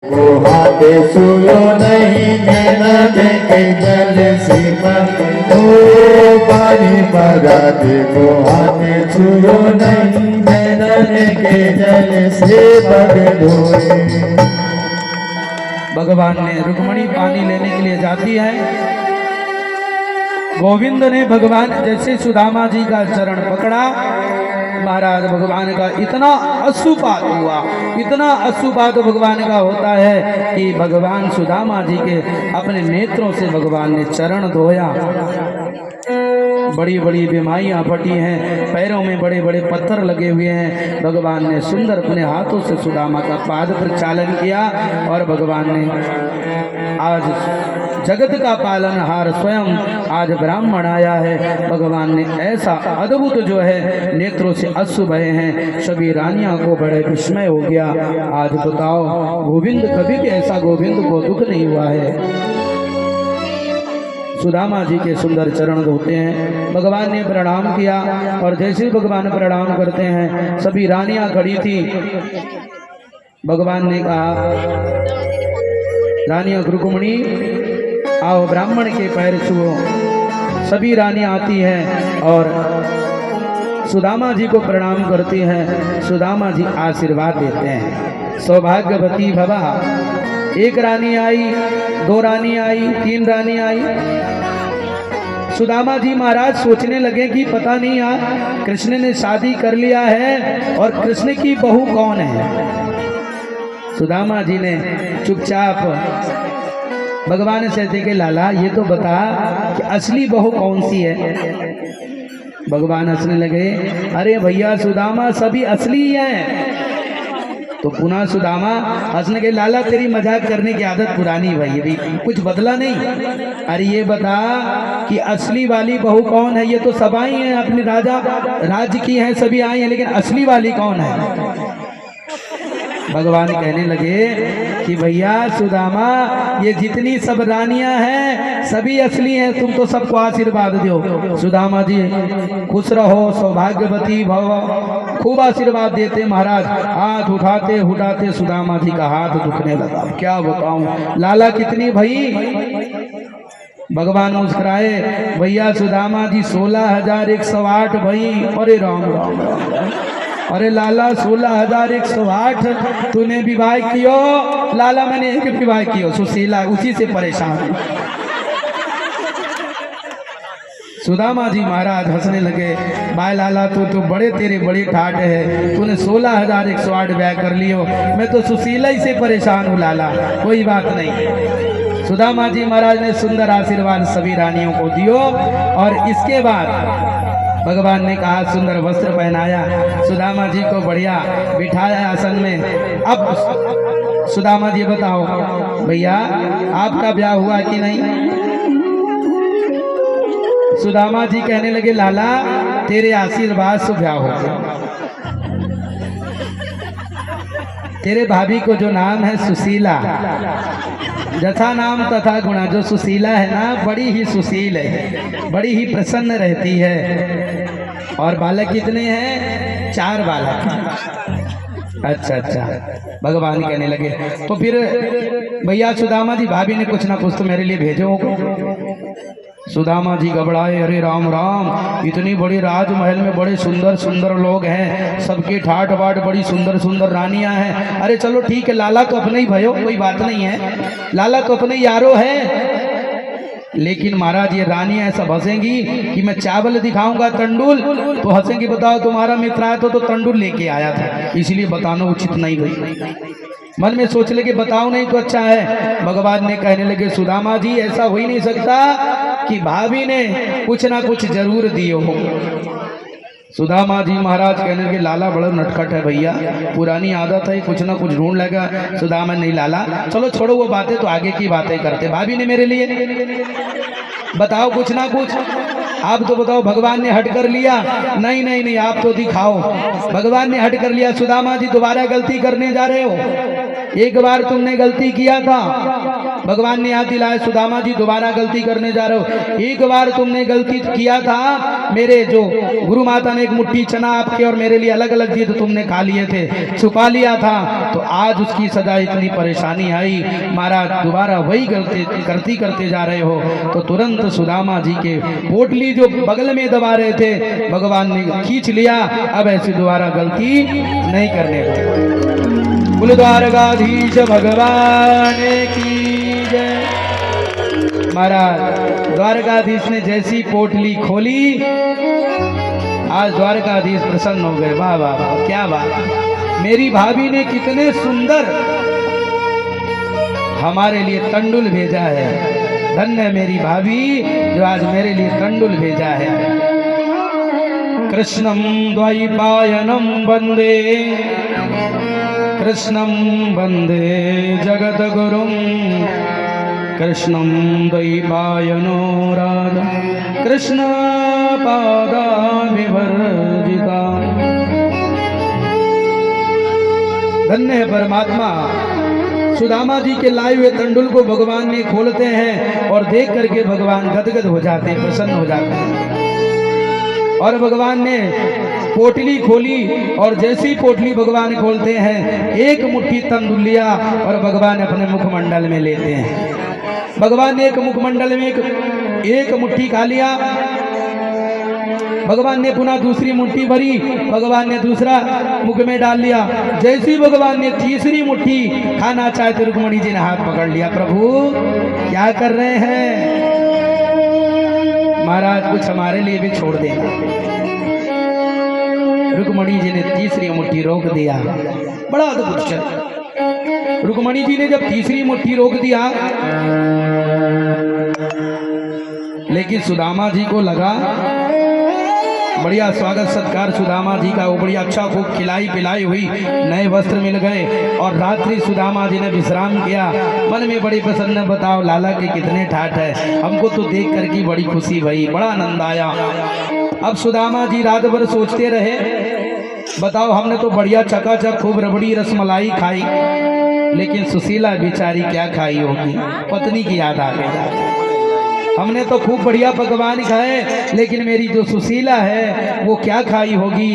हाथे सुयो नहीं नैना देखे जल से ओ पानी भरा देखो हाथे सुयो नहीं नैना देखे जल से पग धोए। भगवान ने रुक्मणी पानी लेने के लिए जाती है। गोविंद ने भगवान जैसे सुदामा जी का चरण पकड़ा, महाराज भगवान का इतना अश्रुपात हुआ, इतना अश्रुपात भगवान का होता है कि भगवान सुदामा जी के अपने नेत्रों से भगवान ने चरण धोया। बड़ी बड़ी बीमारियां फटी हैं, पैरों में बड़े बड़े पत्थर लगे हुए हैं। भगवान ने सुंदर अपने हाथों से सुदामा का पाद प्रचालन किया और भगवान ने आज जगत का पालनहार स्वयं आज ब्राह्मण आया है। भगवान ने ऐसा अद्भुत जो है नेत्रों से अश्रु बहे हैं, सभी रानियां को बड़े विस्मय हो गया। आज बताओ गोविंद कभी भी ऐसा गोविंद को दुख नहीं हुआ है। सुदामा जी के सुंदर चरण धोते हैं। भगवान ने प्रणाम किया और जैसे भगवान प्रणाम करते हैं सभी रानियां खड़ी थी। भगवान ने कहा, रानियां रुक्मिणी आओ ब्राह्मण के पैर छुओ। सभी रानियां आती हैं और सुदामा जी को प्रणाम करती हैं। सुदामा जी आशीर्वाद देते हैं, सौभाग्यवती भवा। एक रानी आई, दो रानी आई, तीन रानी आई। सुदामा जी महाराज सोचने लगे कि पता नहीं यार कृष्ण ने शादी कर लिया है और कृष्ण की बहू कौन है। सुदामा जी ने चुपचाप भगवान से देखे, लाला ये तो बता कि असली बहू कौन सी है। भगवान हंसने लगे, अरे भैया सुदामा सभी असली हैं। तो पुनः सुदामा हंसने के, लाला तेरी मजाक करने की आदत पुरानी भाई, अभी कुछ बदला नहीं। अरे ये बता कि असली वाली बहू कौन है। ये तो सब आई हैं, अपने राजा राज्य की हैं, सभी आई हैं, लेकिन असली वाली कौन है। भगवान कहने लगे कि भैया सुदामा ये जितनी सब रानियां हैं सभी असली हैं, तुम तो सबको आशीर्वाद दो। सुदामा जी खुश रहो, सौभाग्यवती भव, खूब आशीर्वाद देते। महाराज हाथ उठाते उठाते सुदामा जी का हाथ दुखने लगा। क्या बताऊं लाला कितनी भई। भगवान मुस्कुराए, भैया सुदामा जी 16,108 भई। अरे राम राम राम, अरे लाला 16,108 तूने विवाह कियो। लाला मैंने एक विवाह कियो, सुशीला, उसी से परेशान है। सुदामा जी महाराज हंसने लगे, भाई लाला तू तो बड़े तेरे बड़ी ठाट है, तूने 16,108 ब्याह कर लियो, मैं तो सुशीला ही से परेशान हूँ लाला। कोई बात नहीं। सुदामा जी महाराज ने सुंदर आशीर्वाद सभी रानियों को दियो और इसके बाद भगवान ने कहा, सुंदर वस्त्र पहनाया, सुदामा जी को बढ़िया बिठाया आसन में। अब सुदामा जी बताओ भैया आपका ब्याह हुआ कि नहीं। सुदामा जी कहने लगे, लाला तेरे आशीर्वाद से ब्याह हो गया। तेरे भाभी को जो नाम है सुशीला, जथा नाम तथा गुणा, जो सुशीला है ना बड़ी ही सुशील है, बड़ी ही प्रसन्न रहती है। और बालक कितने हैं? 4 बालक। अच्छा, भगवान कहने लगे तो फिर भैया सुदामा जी भाभी ने कुछ ना कुछ तो मेरे लिए भेजो होगा। सुदामा जी घबराए, अरे राम राम, इतनी बड़ी राजमहल में बड़े सुंदर सुंदर लोग हैं, सबके ठाट बाट बड़ी सुंदर सुंदर रानियां हैं। अरे चलो ठीक है, लाला तो अपने ही भयो, कोई बात नहीं है, लाला तो अपने यारो है। लेकिन महाराज ये रानियां ऐसा हंसेंगी कि मैं चावल दिखाऊंगा तंडुल तो हंसेंगी, बताओ तुम्हारा मित्र आया तो तंडुल लेके आया था, इसलिए बताना उचित नहीं हुई। मन में सोच ले कि बताओ नहीं तो अच्छा है। भगवान ने कहने लगे, सुदामा जी ऐसा हो ही नहीं सकता कि भाभी ने कुछ ना कुछ जरूर दियो हो। सुदामा जी महाराज कहने लगे, लाला बड़ा नटखट है भैया, पुरानी आदत है, कुछ ना कुछ ढूंढ लेगा। सुदामा नहीं लाला चलो छोड़ो वो बातें, तो आगे की बातें करते। भाभी ने मेरे लिए बताओ कुछ ना कुछ। आप तो बताओ भगवान ने हट कर लिया। नहीं नहीं नहीं, आप तो दिखाओ। भगवान ने हट कर लिया। सुदामा जी दोबारा गलती करने जा रहे हो, एक बार तुमने गलती किया था, भगवान ने याद दिलाया सुदामा जी दोबारा गलती करने जा रहे हो। एक बार तुमने गलती किया था, मेरे जो गुरु माता ने एक मुट्ठी चना आपके और मेरे लिए अलग अलग दिए तो तुमने खा लिए थे, छुपा लिया था, तो आज उसकी सजा इतनी परेशानी आई, महाराज दोबारा वही गलती करते जा रहे हो। तो तुरंत सुदामा जी के पोटली जो बगल में दबा रहे थे भगवान ने खींच लिया, अब ऐसी दोबारा गलती नहीं करने को। कुल द्वारकाधीश भगवान की जय। महाराज द्वारकाधीश ने जैसी पोटली खोली, आज द्वारकाधीश प्रसन्न हो गए। वाह वाह वाह, क्या बात, मेरी भाभी ने कितने सुंदर हमारे लिए तंडुल भेजा है। धन्य मेरी भाभी जो आज मेरे लिए तंडुल भेजा है। कृष्णं द्वैपायनं वंदे, कृष्णं वंदे जगद्गुरुं, कृष्णं द्वैपायनो राधा कृष्ण पादाभिवर्जिता। धन्य है परमात्मा। सुदामा जी के लाए हुए तंडुल को भगवान ने खोलते हैं और देख करके भगवान गदगद हो जाते हैं, प्रसन्न हो जाते हैं। और भगवान ने पोटली खोली और जैसी पोटली भगवान खोलते हैं, एक मुट्ठी तंदुल लिया और भगवान अपने मुखमंडल में लेते हैं। भगवान ने एक मुखमंडल में एक मुट्ठी खा लिया, भगवान ने पुनः दूसरी मुट्ठी भरी, भगवान ने दूसरा मुख में डाल लिया। जैसी भगवान ने तीसरी मुट्ठी खाना चाहे तो रुक्मणी जी ने हाथ पकड़ लिया। प्रभु क्या कर रहे हैं? महाराज कुछ हमारे लिए भी छोड़ देना। रुक्मणी जी ने तीसरी मुट्ठी रोक दिया। बड़ा अद्भुत चल। रुक्मणी जी ने जब तीसरी मुट्ठी रोक दिया, लेकिन सुदामा जी को लगा बढ़िया स्वागत सत्कार सुदामा जी का, वो बढ़िया अच्छा खूब खिलाई पिलाई हुई, नए वस्त्र मिल गए और रात्रि सुदामा जी ने विश्राम किया। मन में बड़ी प्रसन्न, बताओ लाला के कितने ठाठ है, हमको तो देख करके बड़ी खुशी भई, बड़ा आनंद आया। अब सुदामा जी रात भर सोचते रहे, बताओ हमने तो बढ़िया चकाचक खूब रबड़ी रसमलाई खाई, लेकिन सुशीला बेचारी क्या खाई होगी, पत्नी की याद आ गई। हमने तो खूब बढ़िया पकवान खाए, लेकिन मेरी जो सुशीला है वो क्या खाई होगी।